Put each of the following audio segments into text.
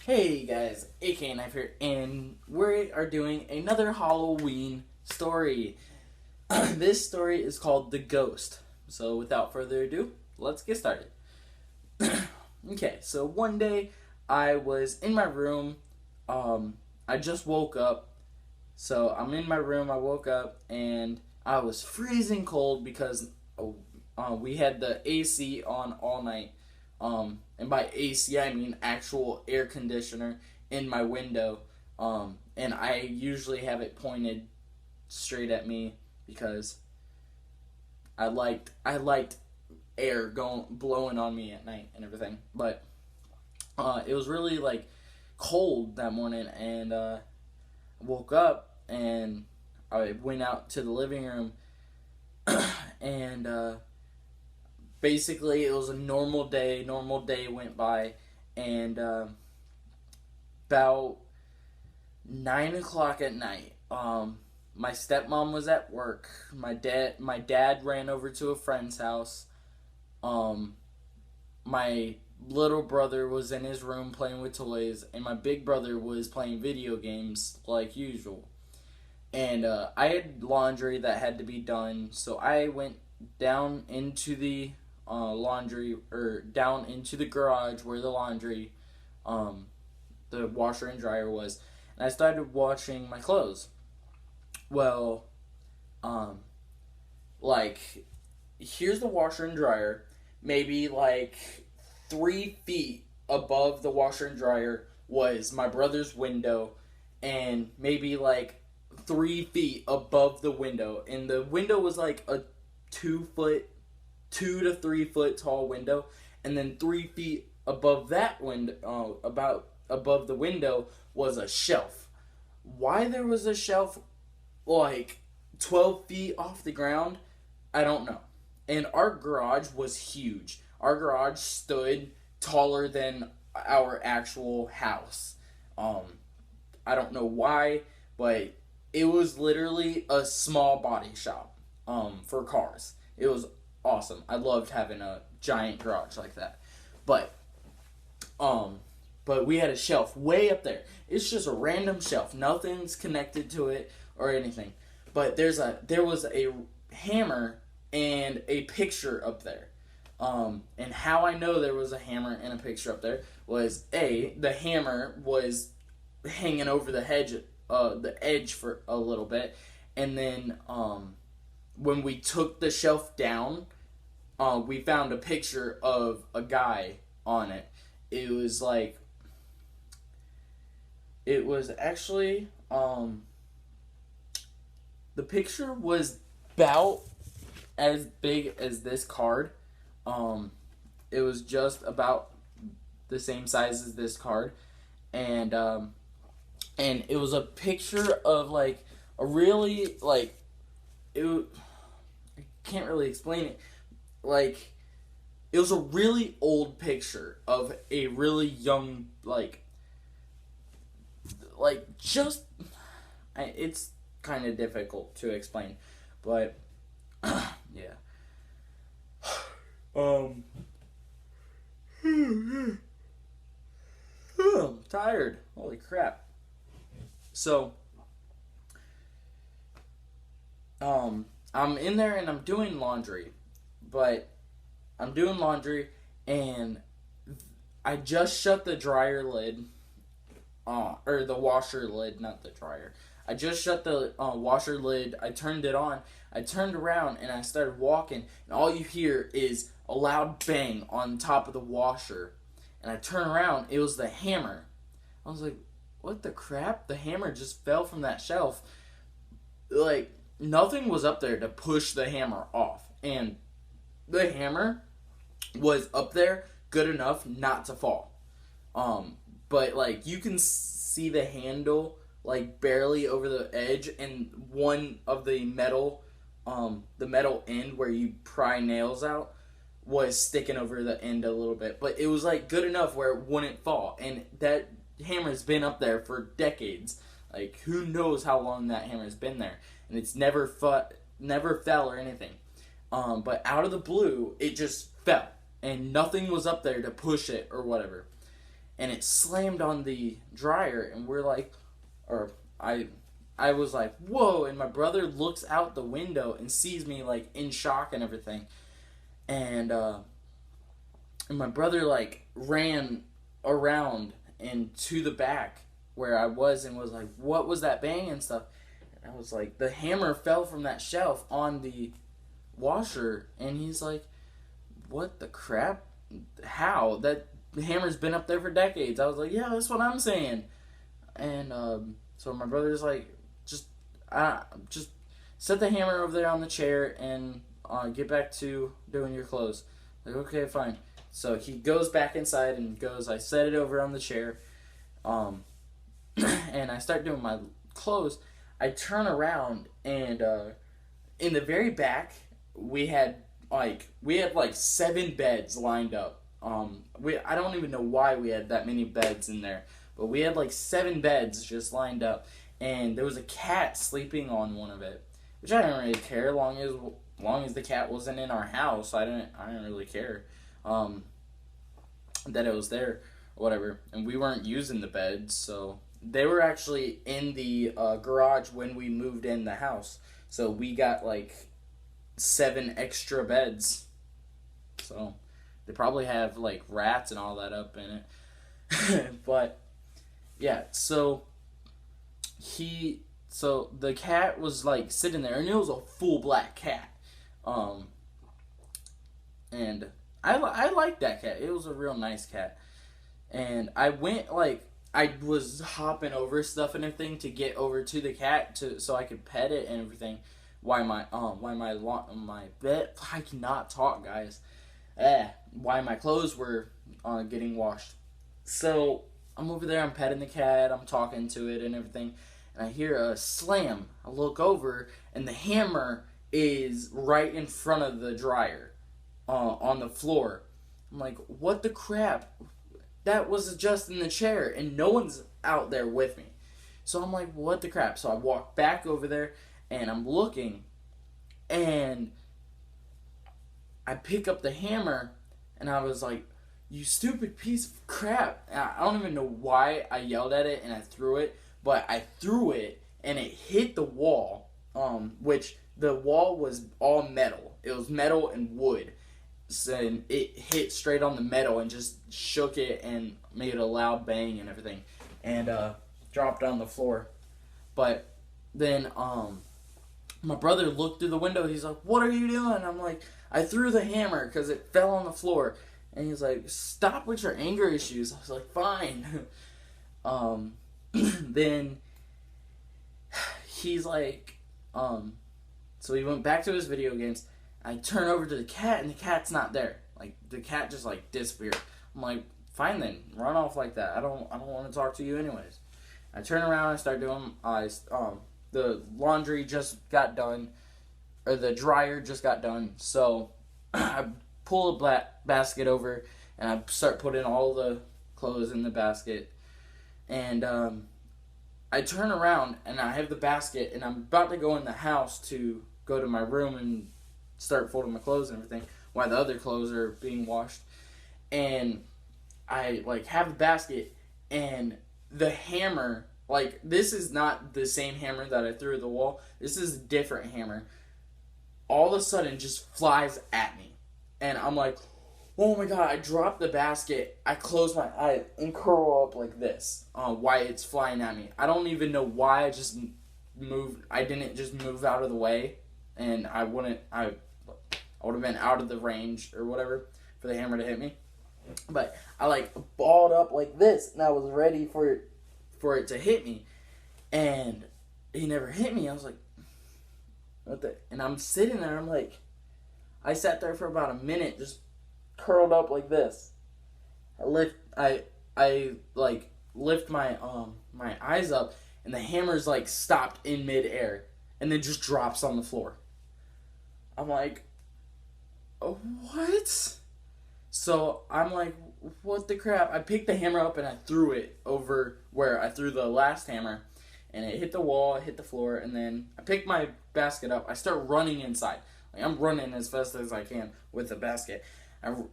Hey guys, AK Knife here, and we are doing another Halloween story. This story is called The Ghost. So without further ado, let's get started. Okay, so one day I was in my room. I just woke up. So I'm in my room, I woke up, and I was freezing cold because we had the AC on all night. And by AC, I mean actual air conditioner in my window. And I usually have it pointed straight at me because I liked air going blowing on me at night and everything. But it was really like cold that morning, and I woke up and I went out to the living room, and basically it was a normal day. Normal day went by, and about 9 o'clock at night, my stepmom was at work. My dad ran over to a friend's house. My little brother was in his room playing with toys, and my big brother was playing video games like usual. And I had laundry that had to be done, so I went down into the laundry, or down into the garage where the laundry, the washer and dryer was, and I started washing my clothes. Well, um, like, here's the washer and dryer. Maybe like 3 feet above the washer and dryer was my brother's window, and maybe like 3 feet above the window, and the window was like a 2 foot, 2 to 3 foot tall window, and then 3 feet above that window, about above the window, was a shelf. Why there was a shelf like 12 feet off the ground, I don't know. And our garage was huge. Our garage stood taller than our actual house. Um, I don't know why, but it was literally a small body shop for cars. It was awesome. I loved having a giant garage like that. But um but we had a shelf way up there. It's just a random shelf. Nothing's connected to it or anything. But there was a hammer and a picture up there. And how I know there was a hammer and a picture up there was, the hammer was hanging over the edge for a little bit, and then when we took the shelf down, we found a picture of a guy on it. It was like, it was actually, the picture was about as big as this card. It was just about the same size as this card, and it was a picture of like a really like it. I can't really explain it. Like, it was a really old picture of a really young just. It's kind of difficult to explain, but yeah. Um. I'm tired. Holy crap. So, I'm in there and I'm doing laundry, but I'm doing laundry and I just shut the dryer lid, or the washer lid, not the dryer. I just shut the washer lid. I turned it on. I turned around and I started walking, and all you hear is a loud bang on top of the washer. And I turn around. It was the hammer. I was like, "What the crap?" The hammer just fell from that shelf. Like, nothing was up there to push the hammer off, and the hammer was up there good enough not to fall. But like, you can see the handle like barely over the edge, and one of the metal end where you pry nails out was sticking over the end a little bit. But it was like good enough where it wouldn't fall, and that hammer's been up there for decades. Like, who knows how long that hammer's been there, and it's never fell or anything. But out of the blue, it just fell, and nothing was up there to push it or whatever. and it slammed on the dryer, and we're like, or I was like, whoa, and my brother looks out the window and sees me like in shock and everything, and my brother like ran around and to the back where I was and was like, what was that bang and stuff? And I was like, the hammer fell from that shelf on the washer, and he's like, what the crap? How? That hammer's been up there for decades. I was like, yeah, that's what I'm saying. And so my brother's like, just set the hammer over there on the chair and get back to doing your clothes. Like, okay, fine. So he goes back inside and goes, I set it over on the chair, and I start doing my clothes. I turn around, and in the very back, we had like 7 beds lined up. I don't even know why we had that many beds in there, but we had like 7 beds just lined up, and there was a cat sleeping on one of it, which I didn't really care. Long as the cat wasn't in our house, I didn't really care that it was there or whatever. And we weren't using the beds, so they were actually in the garage when we moved in the house. So we got like 7 extra beds. So they probably have like rats and all that up in it. But yeah, so the cat was like sitting there, and it was a full black cat. And I liked that cat. It was a real nice cat. And I went like, I was hopping over stuff and everything to get over to the cat so I could pet it and everything. Why my bed, I cannot talk, guys. Why my clothes were getting washed. So I'm over there, I'm petting the cat, I'm talking to it and everything, and I hear a slam. I look over, and the hammer is right in front of the dryer on the floor. I'm like, what the crap? That was adjusting the chair, and no one's out there with me. So I'm like, what the crap? So I walk back over there, and I'm looking, and I pick up the hammer, and I was like, you stupid piece of crap. And I don't even know why I yelled at it and I threw it, but I threw it, and it hit the wall, which the wall was all metal. It was metal and wood. And it hit straight on the metal and just shook it and made a loud bang and everything, and dropped on the floor. But then my brother looked through the window. He's like, what are you doing? I'm like, I threw the hammer because it fell on the floor. And he's like, stop with your anger issues. I was like, fine. Then he's like, so he went back to his video games. I turn over to the cat, and the cat's not there. Like, the cat just like disappeared. I'm like, fine then, run off like that. I don't want to talk to you anyways. I turn around and start doing the laundry just got done, or the dryer just got done. So I pull a basket over, and I start putting all the clothes in the basket. And I turn around, and I have the basket, and I'm about to go in the house to go to my room and start folding my clothes and everything while the other clothes are being washed. And I like have the basket, and the hammer, like, this is not the same hammer that I threw at the wall. This is a different hammer. All of a sudden just flies at me. And I'm like, oh my god, I dropped the basket. I close my eyes and curl up like this. Why it's flying at me. I don't even know why I just moved. I didn't just move out of the way. And I would have been out of the range or whatever for the hammer to hit me. But I like balled up like this, and I was ready for it to hit me. And he never hit me. I was like, what the? And I'm sitting there, I'm like, I sat there for about a minute, just curled up like this. I lift my my eyes up, and the hammer's like stopped in midair, and then just drops on the floor. I'm like, oh, what? So I'm like, what the crap? I picked the hammer up and I threw it over where I threw the last hammer, and it hit the wall, it hit the floor, and then I picked my basket up. I start running inside. Like, I'm running as fast as I can with the basket.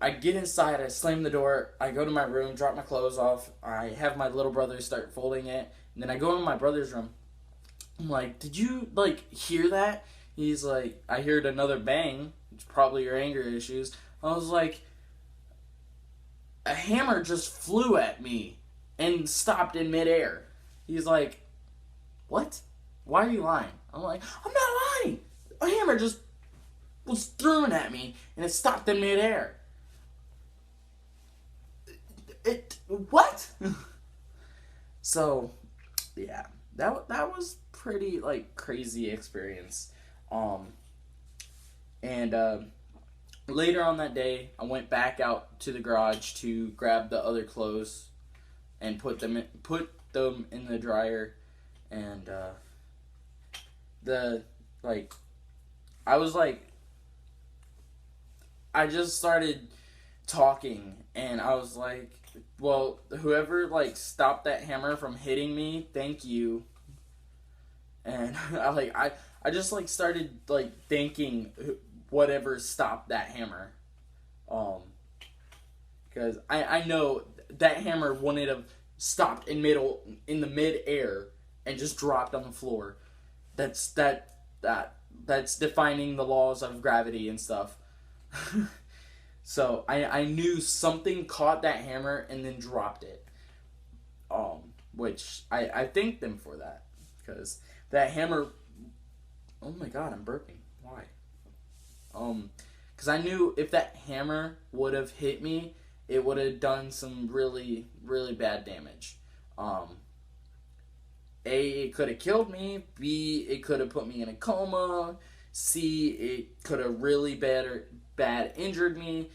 I get inside, I slam the door, I go to my room, drop my clothes off, I have my little brother start folding it, and then I go in my brother's room. I'm like, did you, like, hear that? He's like, I heard another bang. It's probably your anger issues. I was like, a hammer just flew at me and stopped in midair. He's like, what? Why are you lying? I'm like, I'm not lying. A hammer just was thrown at me and it stopped in midair. What? So, yeah, that was pretty like crazy experience. And later on that day, I went back out to the garage to grab the other clothes and put them in the dryer, and I was like, I just started talking, and I was like, well, whoever like stopped that hammer from hitting me, thank you. And I just like started like thanking whatever stopped that hammer, because I know that hammer wouldn't have stopped in the mid air and just dropped on the floor. That's defining the laws of gravity and stuff. So I knew something caught that hammer and then dropped it. Which I thanked them for that, because that hammer. Oh my god, I'm burping. Why? Because I knew if that hammer would have hit me, it would have done some really, really bad damage. A, it could have killed me. B, it could have put me in a coma. C, it could have really bad injured me.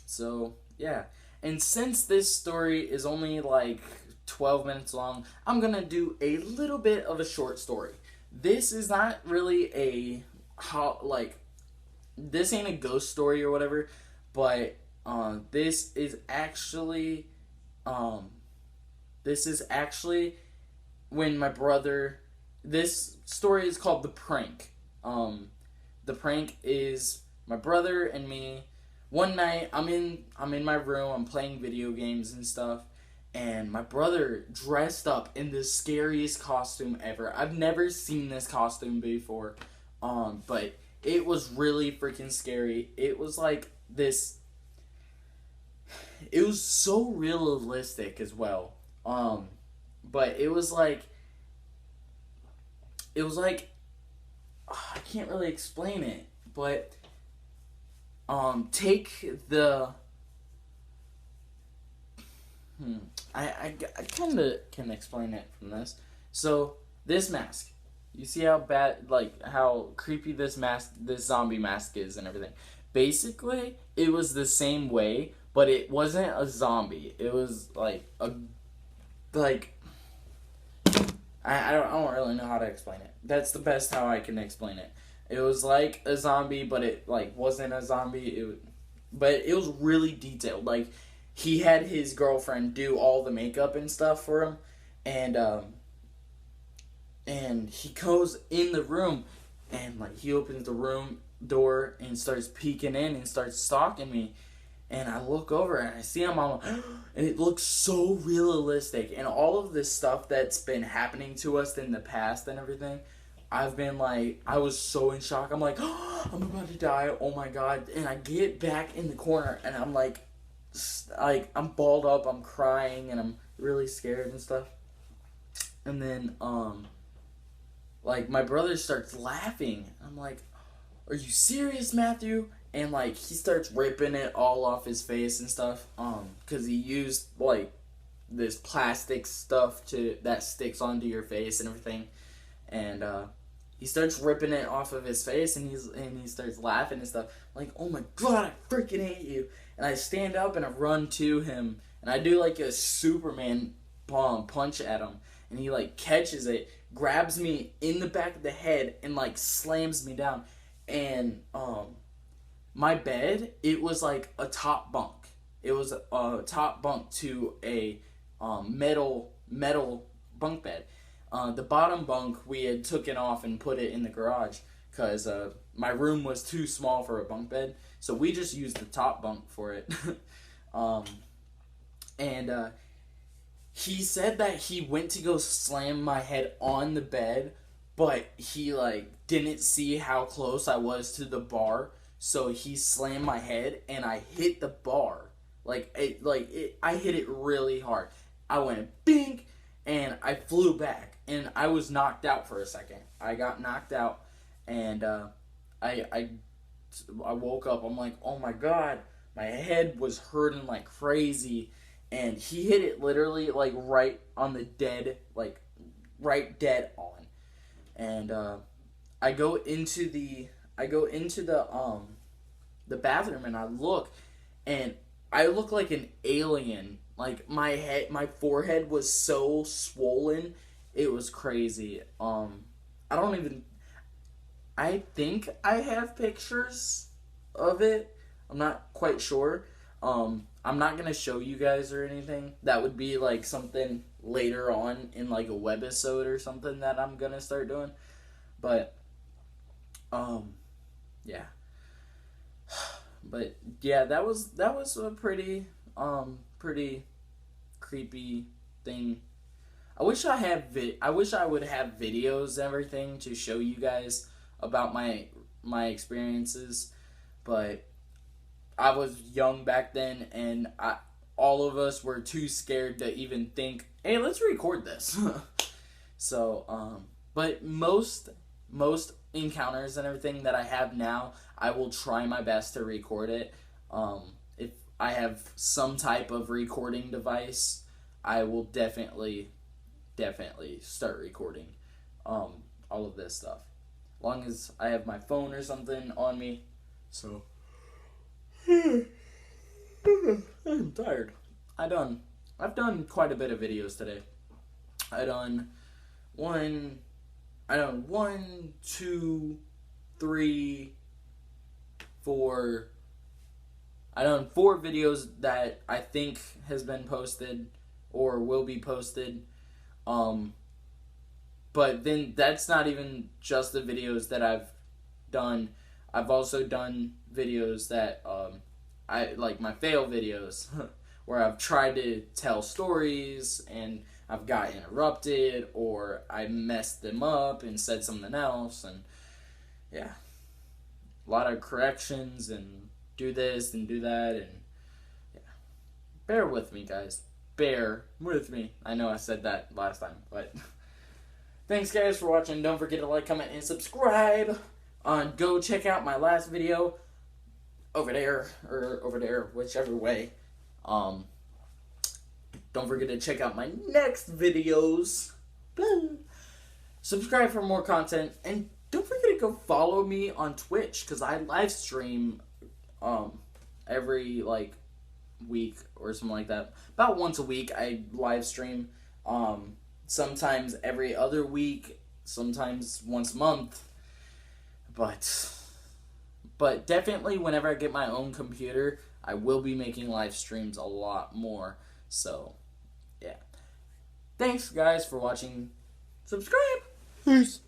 So, yeah. And since this story is only like 12 minutes long, I'm going to do a little bit of a short story. This is not really this ain't a ghost story or whatever, but this is actually when my brother. This story is called The Prank. The prank is my brother and me. One night, I'm in my room. I'm playing video games and stuff, and my brother dressed up in the scariest costume ever. I've never seen this costume before, but it was really freaking scary. It was like this. It was so realistic as well. But it was like. I can't really explain it, but take the. I kind of can explain it from this. So this mask, you see how bad, like how creepy this zombie mask is and everything. Basically, it was the same way, but it wasn't a zombie. It was I don't really know how to explain it. That's the best how I can explain it. It was like a zombie, but it like wasn't a zombie. But it was really detailed. Like he had his girlfriend do all the makeup and stuff for him, and he goes in the room, and like he opens the room door and starts peeking in and starts stalking me. And I look over and I see him, and it looks so realistic. And all of this stuff that's been happening to us in the past and everything, I've been like, I was so in shock. I'm like, oh, I'm about to die. Oh my god. And I get back in the corner and I'm like I'm balled up, I'm crying, and I'm really scared and stuff. And then, like, my brother starts laughing. I'm like, are you serious, Matthew? And, like, he starts ripping it all off his face and stuff, because he used, like, this plastic stuff that sticks onto your face and everything, and, he starts ripping it off of his face, and he starts laughing and stuff, like, oh my god, I freaking hate you, and I stand up and I run to him, and I do, like, a Superman punch at him, and he, like, catches it, grabs me in the back of the head, and, like, slams me down, and, my bed, it was like a top bunk. It was a top bunk to a metal bunk bed. The bottom bunk we had taken off and put it in the garage because my room was too small for a bunk bed, so we just used the top bunk for it. um, and he said that he went to go slam my head on the bed, but he like didn't see how close I was to the bar, so he slammed my head and I hit the bar. I hit it really hard. I went bink and I flew back and I was knocked out for a second. I got knocked out and I woke up. I'm like, oh my god, my head was hurting like crazy, and he hit it literally like right on the dead, like right dead on. And I go into the the bathroom and I look, and I look like an alien. Like my forehead was so swollen, it was crazy. I don't even. I think I have pictures of it. I'm not quite sure. I'm not gonna show you guys or anything. That would be like something later on in like a webisode or something that I'm gonna start doing. But yeah. But yeah, that was a pretty creepy thing. I wish I would have videos and everything to show you guys about my experiences, but I was young back then, and all of us were too scared to even think, hey, let's record this. So, but most encounters and everything that I have now, I will try my best to record it. If I have some type of recording device, I will definitely start recording all of this stuff. As long as I have my phone or something on me. So I'm tired. I've done quite a bit of videos today. I done 1, 2, 3, 4. I done 4 videos that I think has been posted or will be posted. But then that's not even just the videos that I've done. I've also done videos that I like, my fail videos where I've tried to tell stories and I've got interrupted, or I messed them up and said something else, and yeah, a lot of corrections and do this and do that, and yeah, bear with me, guys. Bear with me. I know I said that last time, but thanks, guys, for watching. Don't forget to like, comment, and subscribe. Go check out my last video over there, or over there, whichever way. Don't forget to check out my next videos. Subscribe for more content, and don't forget to go follow me on Twitch, because I live stream every like week or something like that. About once a week I live stream. Sometimes every other week, sometimes once a month. But definitely whenever I get my own computer, I will be making live streams a lot more. So, yeah. Thanks, guys, for watching. Subscribe. Peace.